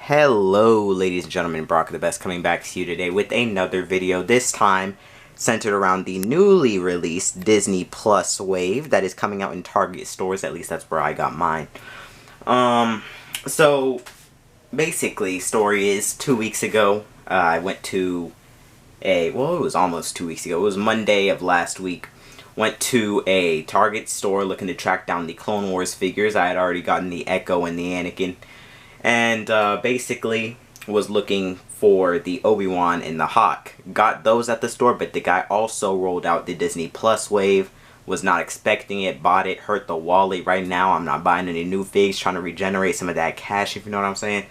Hello ladies and gentlemen, Brock the Best coming back to you today with another video, this time centered around the newly released Disney Plus wave that is coming out in Target stores. At least that's where I got mine. So basically, story is 2 weeks ago, I went to it was almost 2 weeks ago, it was Monday of last week, went to a Target store looking to track down the Clone Wars figures. I had already gotten the Echo and the Anakin. And basically was looking for the Obi-Wan and the Hawk. Got those at the store, but the guy also rolled out the Disney Plus wave. Was not expecting it, bought it, hurt the wallet. Right now I'm not buying any new figs, trying to regenerate some of that cash, if you know what I'm saying.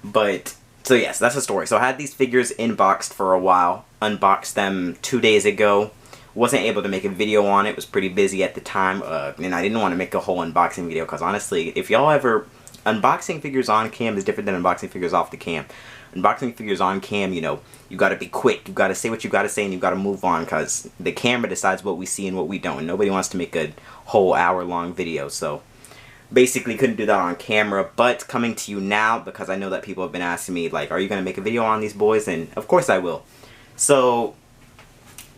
But, so yes, that's the story. So I had these figures inboxed for a while. Unboxed them 2 days ago. Wasn't able to make a video on it. Was pretty busy at the time. And I didn't want to make a whole unboxing video because honestly, if y'all ever... Unboxing figures on cam is different than unboxing figures off the cam. Unboxing figures on cam, you know, you gotta be quick. You gotta say what you gotta say and you gotta move on because the camera decides what we see and what we don't. And nobody wants to make a whole hour-long video. So basically couldn't do that on camera. But coming to you now because I know that people have been asking me, like, are you gonna make a video on these boys? And of course I will. So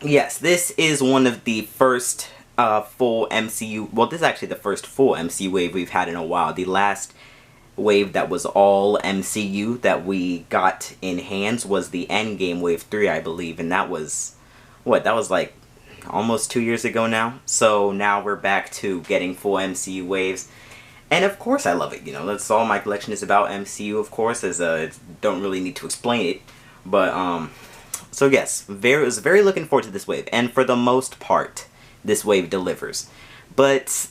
yes, this is one of the first full MCU. Well, this is actually the first full MCU wave we've had in a while. The last wave that was all MCU that we got in hands was the Endgame Wave 3, I believe, and that was, what, that was like almost 2 years ago now. So now we're back to getting full MCU waves, and of course I love it. You know, that's all my collection is about, MCU, of course, as don't really need to explain it, but so yes, was very looking forward to this wave, and for the most part this wave delivers. But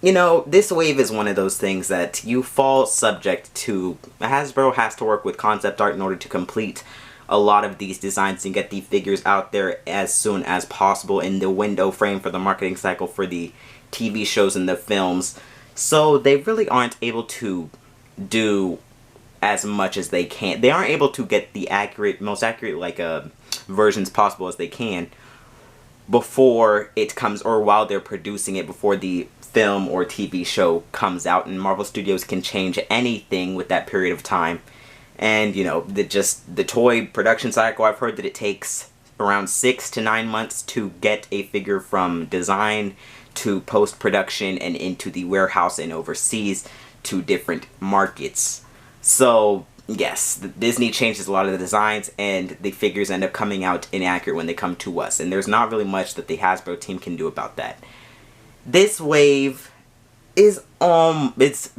you know, this wave is one of those things that you fall subject to. Hasbro has to work with concept art in order to complete a lot of these designs and get the figures out there as soon as possible in the window frame for the marketing cycle for the TV shows and the films. So they really aren't able to do as much as they can. They aren't able to get the most accurate like versions possible as they can before it comes, or while they're producing it, before the film or TV show comes out, and Marvel Studios can change anything with that period of time. And you know, the toy production cycle, I've heard that it takes around 6 to 9 months to get a figure from design to post-production and into the warehouse and overseas to different markets. So yes, Disney changes a lot of the designs and the figures end up coming out inaccurate when they come to us, and there's not really much that the Hasbro team can do about that. This wave is it's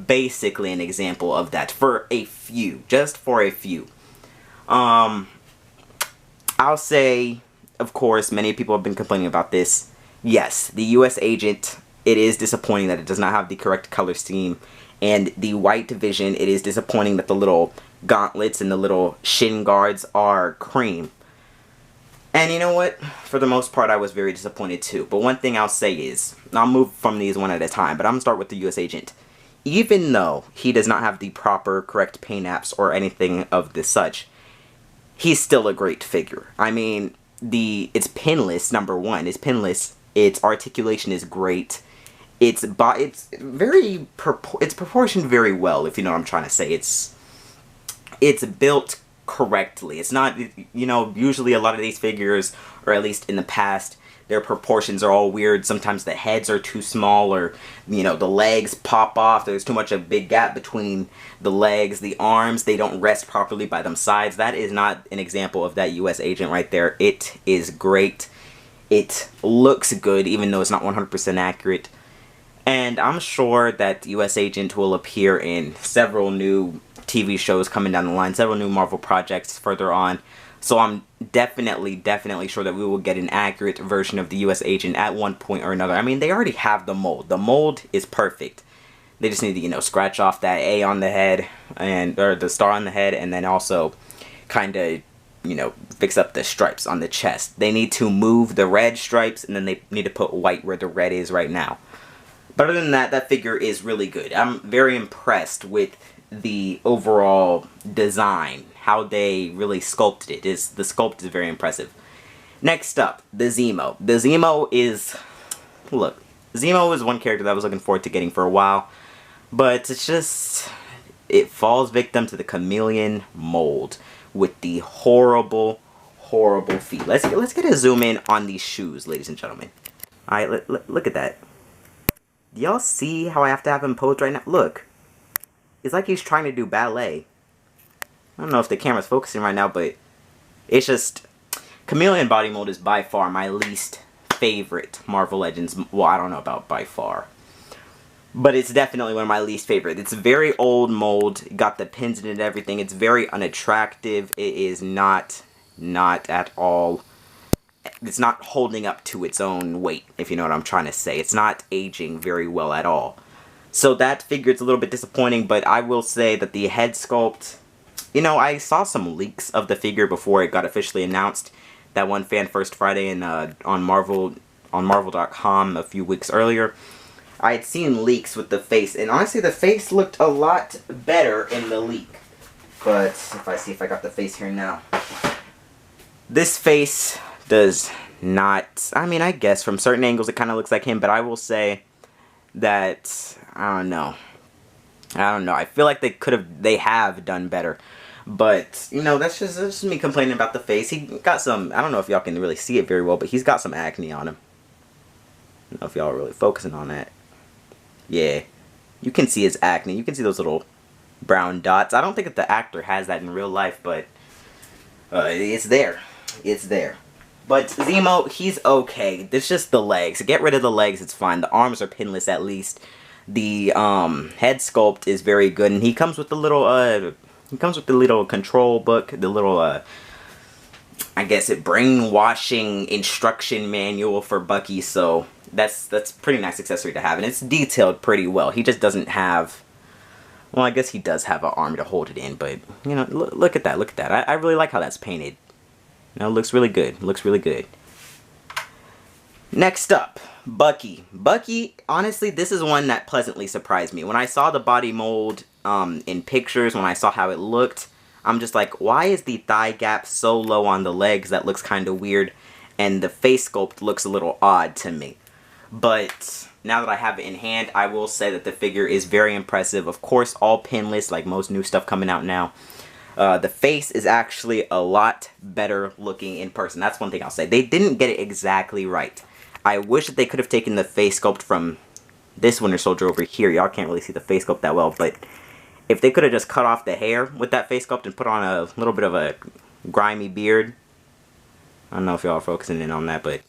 basically an example of that for a few, just for a few. I'll say, of course, many people have been complaining about this. Yes, the US Agent, it is disappointing that it does not have the correct color scheme, and the White Vision, it is disappointing that the little gauntlets and the little shin guards are cream. And you know what? For the most part, I was very disappointed too. But one thing I'll say is, I'll move from these one at a time, but I'm going to start with the US Agent. Even though he does not have the proper correct paint apps or anything of the such, he's still a great figure. I mean, it's pinless, number one. It's pinless. Its articulation is great. It's proportioned very well, if you know what I'm trying to say. It's built correctly. It's not, you know, usually a lot of these figures, or at least in the past, their proportions are all weird. Sometimes the heads are too small, or, you know, the legs pop off. There's too much of a big gap between the legs. The arms, they don't rest properly by them sides. That is not an example of that US Agent right there. It is great. It looks good, even though it's not 100% accurate. And I'm sure that US Agent will appear in several new TV shows coming down the line, several new Marvel projects further on. So I'm definitely sure that we will get an accurate version of the US Agent at one point or another. I mean, they already have the mold. The mold is perfect. They just need to, you know, scratch off that A on the head, or the star on the head, and then also kind of, you know, fix up the stripes on the chest. They need to move the red stripes, and then they need to put white where the red is right now. But other than that, that figure is really good. I'm very impressed with the overall design, how they really sculpted it. The sculpt is very impressive. Next up, the Zemo. The Zemo is, look, Zemo is one character that I was looking forward to getting for a while, but it's just, it falls victim to the chameleon mold with the horrible, horrible feet. Let's get a zoom in on these shoes, ladies and gentlemen. All right, look at that. Do y'all see how I have to have him posed right now? Look, it's like he's trying to do ballet. I don't know if the camera's focusing right now, but it's just, chameleon body mold is by far my least favorite Marvel Legends. Well, I don't know about by far, but it's definitely one of my least favorite. It's a very old mold, got the pins in it and everything. It's very unattractive. It is not at all, it's not holding up to its own weight, if you know what I'm trying to say. It's not aging very well at all. So that figure is a little bit disappointing, but I will say that the head sculpt, you know, I saw some leaks of the figure before it got officially announced. That one Fan First Friday on Marvel.com a few weeks earlier. I had seen leaks with the face, and honestly the face looked a lot better in the leak. But if I got the face here now. This face does not, I mean, I guess from certain angles it kind of looks like him, but I will say that, I don't know. I feel like they have done better. But, you know, that's just me complaining about the face. He got some, I don't know if y'all can really see it very well, but he's got some acne on him. I don't know if y'all are really focusing on that. Yeah. You can see his acne. You can see those little brown dots. I don't think that the actor has that in real life, but it's there. It's there. But Zemo, he's okay. It's just the legs. Get rid of the legs, it's fine. The arms are pinless at least. The head sculpt is very good, and he comes with the little control book, the little I guess brainwashing instruction manual for Bucky. So that's pretty nice accessory to have, and it's detailed pretty well. He just doesn't have, well, I guess he does have an arm to hold it in, but you know, look at that, look at that. I really like how that's painted. You know, it looks really good. It looks really good. Next up, Bucky. Bucky, honestly, this is one that pleasantly surprised me. When I saw the body mold in pictures, when I saw how it looked, I'm just like, why is the thigh gap so low on the legs? That looks kind of weird. And the face sculpt looks a little odd to me. But now that I have it in hand, I will say that the figure is very impressive. Of course, all pinless, like most new stuff coming out now. The face is actually a lot better looking in person. That's one thing I'll say. They didn't get it exactly right. I wish that they could have taken the face sculpt from this Winter Soldier over here. Y'all can't really see the face sculpt that well, but if they could have just cut off the hair with that face sculpt and put on a little bit of a grimy beard. I don't know if y'all are focusing in on that, but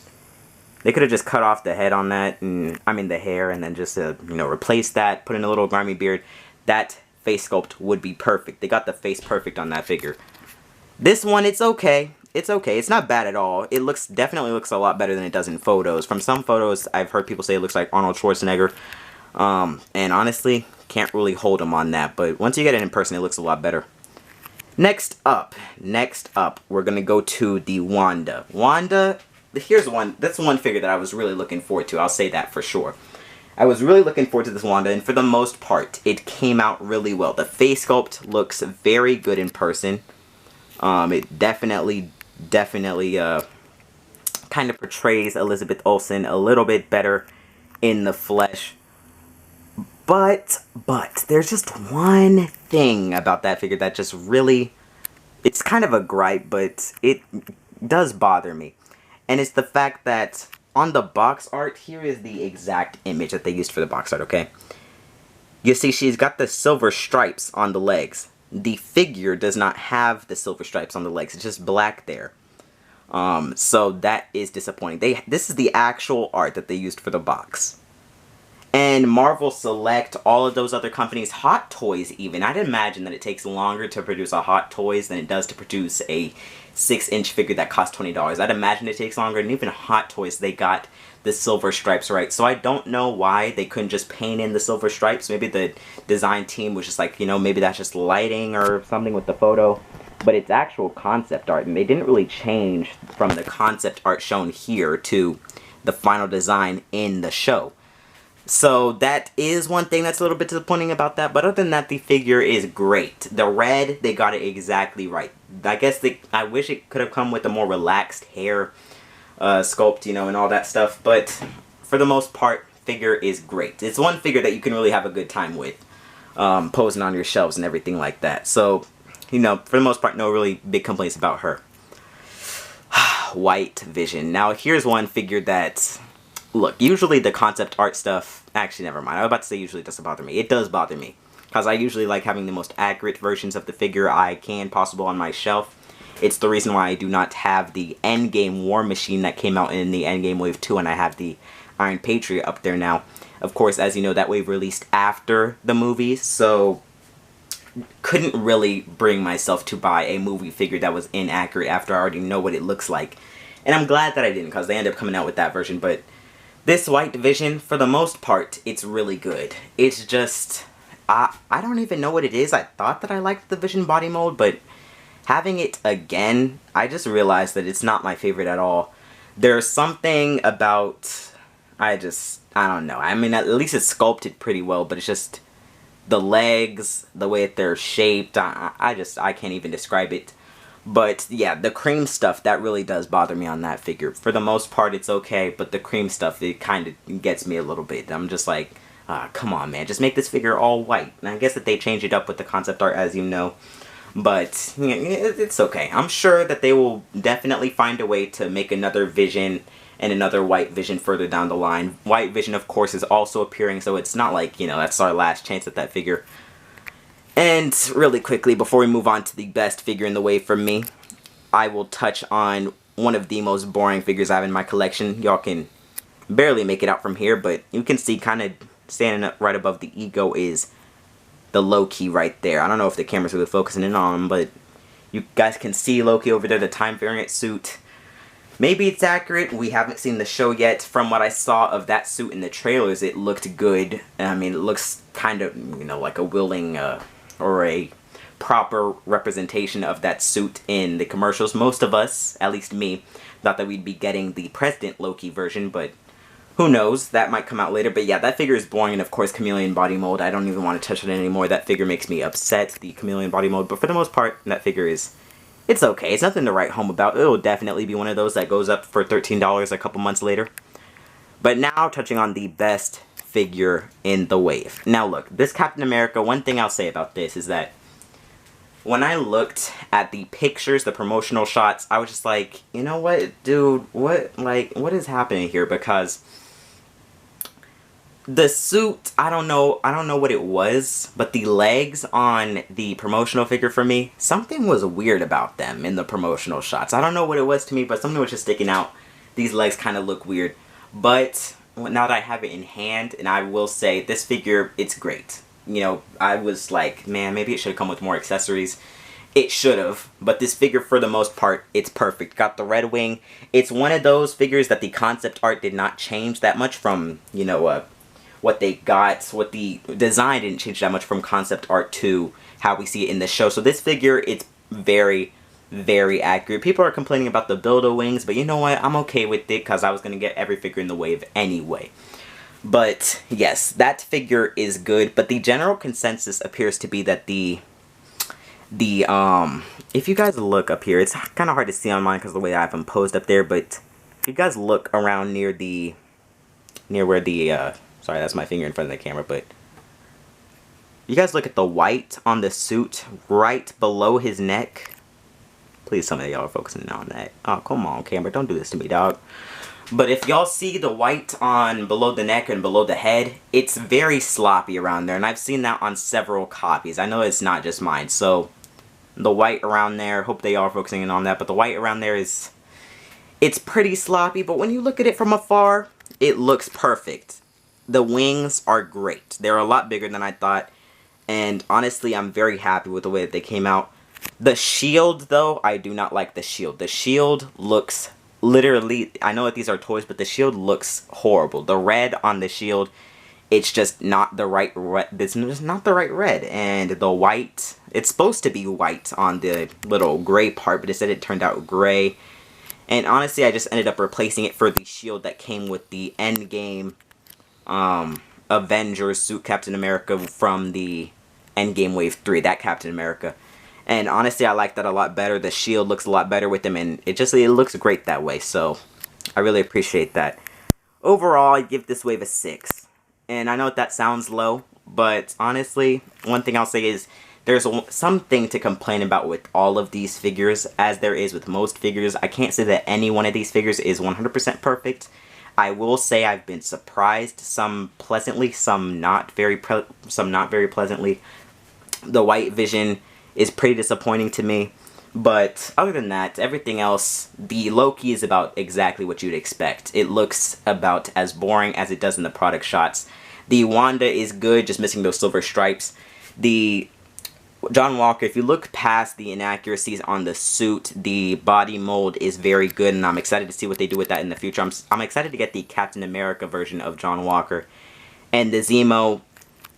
they could have just cut off the head on that, and I mean the hair, and then just you know, replace that, put in a little grimy beard. That face sculpt would be perfect. They got the face perfect on that figure. This one, it's okay. It's okay. It's not bad at all. It definitely looks a lot better than it does in photos. From some photos, I've heard people say it looks like Arnold Schwarzenegger. And honestly, can't really hold him on that. But once you get it in person, it looks a lot better. Next up, we're going to go to the Wanda. Wanda, here's one. That's one figure that I was really looking forward to. I'll say that for sure. I was really looking forward to this Wanda, and for the most part, it came out really well. The face sculpt looks very good in person. It definitely kind of portrays Elizabeth Olsen a little bit better in the flesh. But there's just one thing about that figure that just really, it's kind of a gripe, but it does bother me. And it's the fact that on the box art, here is the exact image that they used for the box art, okay? You see, she's got the silver stripes on the legs. The figure does not have the silver stripes on the legs. It's just black there. So that is disappointing. This is the actual art that they used for the box. And Marvel Select, all of those other companies, Hot Toys even. I'd imagine that it takes longer to produce a Hot Toys than it does to produce a 6-inch figure that costs $20. I'd imagine it takes longer, and even Hot Toys, they got the silver stripes right. So I don't know why they couldn't just paint in the silver stripes. Maybe the design team was just like, you know, maybe that's just lighting or something with the photo. But it's actual concept art, and they didn't really change from the concept art shown here to the final design in the show. So that is one thing that's a little bit disappointing about that. But other than that, the figure is great. The red, they got it exactly right. I guess I wish it could have come with a more relaxed hair sculpt, you know, and all that stuff. But for the most part, figure is great. It's one figure that you can really have a good time with. posing on your shelves and everything like that. So, you know, for the most part, no really big complaints about her. White Vision. Now, here's one figure that, look, usually the concept art stuff, actually, never mind. I was about to say usually it doesn't bother me. It does bother me. Because I usually like having the most accurate versions of the figure I can possible on my shelf. It's the reason why I do not have the Endgame War Machine that came out in the Endgame Wave 2, and I have the Iron Patriot up there now. Of course, as you know, that wave released after the movies, so couldn't really bring myself to buy a movie figure that was inaccurate after I already know what it looks like. And I'm glad that I didn't, because they ended up coming out with that version. But this White Vision, for the most part, it's really good. It's just, I don't even know what it is. I thought that I liked the Vision body mold, but having it again, I just realized that it's not my favorite at all. There's something about, I don't know. I mean, at least it's sculpted pretty well, but it's just the legs, the way that they're shaped, I can't even describe it. But yeah, the cream stuff, that really does bother me on that figure. For the most part, it's okay, but the cream stuff, it kind of gets me a little bit. I'm just like, come on, man, just make this figure all white. And I guess that they change it up with the concept art, as you know. But yeah, it's okay. I'm sure that they will definitely find a way to make another Vision and another White Vision further down the line. White Vision, of course, is also appearing, so it's not like, you know, that's our last chance at that figure. And really quickly, before we move on to the best figure in the wave for me, I will touch on one of the most boring figures I have in my collection. Y'all can barely make it out from here, but you can see kind of standing up right above the ego is the Loki right there. I don't know if the camera's really focusing in on him, but you guys can see Loki over there, the time variant suit. Maybe it's accurate. We haven't seen the show yet. From what I saw of that suit in the trailers, it looked good. I mean, it looks kind of, you know, like a willing or a proper representation of that suit in the commercials. Most of us, at least me, thought that we'd be getting the President Loki version, but who knows? That might come out later. But yeah, that figure is boring, and of course, chameleon body mold. I don't even want to touch on it anymore. That figure makes me upset, the chameleon body mold. But for the most part, that figure is, it's okay. It's nothing to write home about. It'll definitely be one of those that goes up for $13 a couple months later. But now, touching on the best figure in the wave. Now look, this Captain America, one thing I'll say about this is that when I looked at the pictures, the promotional shots, I was just like, you know what, dude, what is happening here? Because the suit, I don't know what it was, but the legs on the promotional figure for me, something was weird about them in the promotional shots. I don't know what it was to me, but something was just sticking out. These legs kind of look weird. But now that I have it in hand, and I will say, this figure, it's great. You know, I was like, man, maybe it should have come with more accessories. It should have, but this figure, for the most part, it's perfect. Got the red wing. It's one of those figures that the concept art did not change that much from, you know, what they got, what the design didn't change that much from concept art to how we see it in the show. So this figure, it's very, very accurate. People are complaining about the Build-A-Wings, but you know what? I'm okay with it because I was going to get every figure in the wave anyway. But yes, that figure is good, but the general consensus appears to be that if you guys look up here, it's kind of hard to see on mine because of the way I have them posed up there, but if you guys look around near where the, sorry, that's my finger in front of the camera, but you guys look at the white on the suit right below his neck. Please tell me y'all are focusing on that. Oh, come on, camera, don't do this to me, dog. But if y'all see the white on below the neck and below the head, it's very sloppy around there, and I've seen that on several copies. I know it's not just mine, so the white around there, hope they are focusing in on that, but the white around there is, it's pretty sloppy, but when you look at it from afar, it looks perfect. The wings are great. They're a lot bigger than I thought, and honestly, I'm very happy with the way that they came out. The shield, though, I do not like the shield. The shield looks literally, I know that these are toys, but the shield looks horrible. The red on the shield, it's just not the right red. It's just not the right red. And the white, it's supposed to be white on the little gray part, but instead it turned out gray. And honestly, I just ended up replacing it for the shield that came with the Endgame Avengers suit Captain America from the Endgame Wave 3, that Captain America. And honestly, I like that a lot better. The shield looks a lot better with him, and it looks great that way, so I really appreciate that. Overall, I give this wave a 6. And I know that sounds low, But honestly, one thing I'll say is there's something to complain about with all of these figures, as there is with most figures. I can't say that any one of these figures is 100% perfect. I will say I've been surprised, some pleasantly, some not very pleasantly. The White Vision is pretty disappointing to me. But other than that, everything else, the Loki is about exactly what you'd expect. It looks about as boring as it does in the product shots. The Wanda is good, just missing those silver stripes. The John Walker, if you look past the inaccuracies on the suit, the body mold is very good, and I'm excited to see what they do with that in the future. I'm excited to get the Captain America version of John Walker. And the Zemo,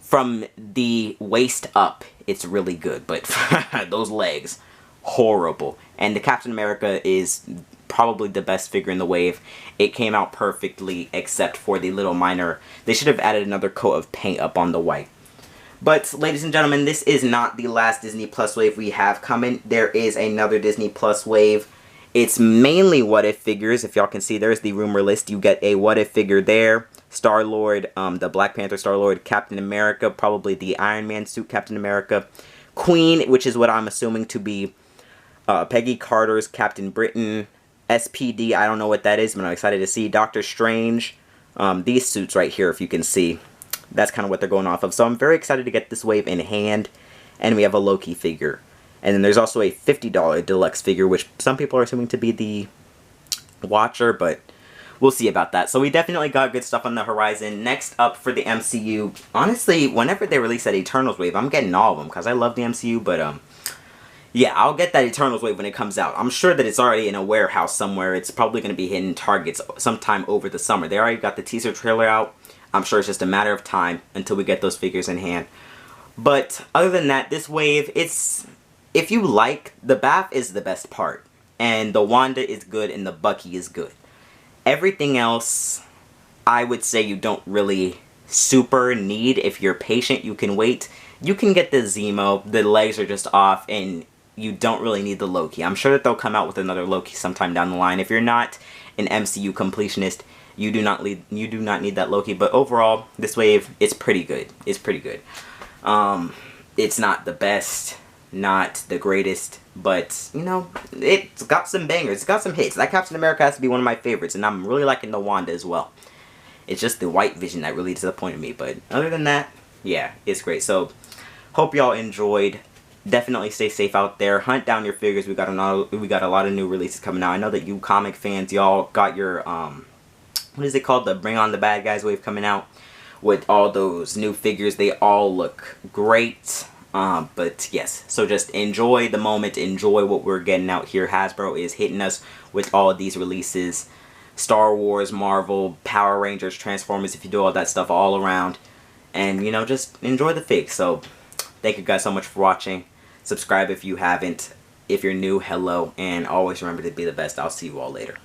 from the waist up, it's really good, but those legs, horrible. And the Captain America is probably the best figure in the wave. It came out perfectly, except for the little minor. They should have added another coat of paint up on the white. But, ladies and gentlemen, this is not the last Disney Plus wave we have coming. There is another Disney Plus wave. It's mainly What If figures. If y'all can see, there's the rumor list. You get a What If figure there. Star-Lord, the Black Panther Star-Lord, Captain America, probably the Iron Man suit Captain America. Queen, which is what I'm assuming to be Peggy Carter's Captain Britain. SPD, I don't know what that is, but I'm excited to see. Doctor Strange. These suits right here, if you can see. That's kind of what they're going off of. So I'm very excited to get this wave in hand. And we have a Loki figure. And then there's also a $50 deluxe figure, which some people are assuming to be the Watcher, but we'll see about that. So we definitely got good stuff on the horizon. Next up for the MCU, honestly, whenever they release that Eternals wave, I'm getting all of them because I love the MCU, but yeah, I'll get that Eternals wave when it comes out. I'm sure that it's already in a warehouse somewhere. It's probably going to be hitting Targets sometime over the summer. They already got the teaser trailer out. I'm sure it's just a matter of time until we get those figures in hand. But other than that, this wave, if you like, the Bath is the best part. And the Wanda is good and the Bucky is good. Everything else, I would say you don't really super need. If you're patient, you can wait. You can get the Zemo. The legs are just off and you don't really need the Loki. I'm sure that they'll come out with another Loki sometime down the line. If you're not an MCU completionist, you do not need that Loki. But overall, this wave, it's pretty good. It's pretty good. It's not the best, not the greatest, but, you know, it's got some bangers. It's got some hits. That Captain America has to be one of my favorites, and I'm really liking the Wanda as well. It's just the White Vision that really disappointed me, but other than that, yeah, it's great. So, hope y'all enjoyed. Definitely stay safe out there. Hunt down your figures. We got a lot of new releases coming out. I know that you comic fans, y'all got your what is it called? The Bring On the Bad Guys wave coming out with all those new figures. They all look great. But yes, so just enjoy the moment. Enjoy what we're getting out here. Hasbro is hitting us with all of these releases. Star Wars, Marvel, Power Rangers, Transformers, if you do all that stuff all around. And, you know, just enjoy the fig. So, thank you guys so much for watching. Subscribe if you haven't. If you're new, hello. And always remember to be the best. I'll see you all later.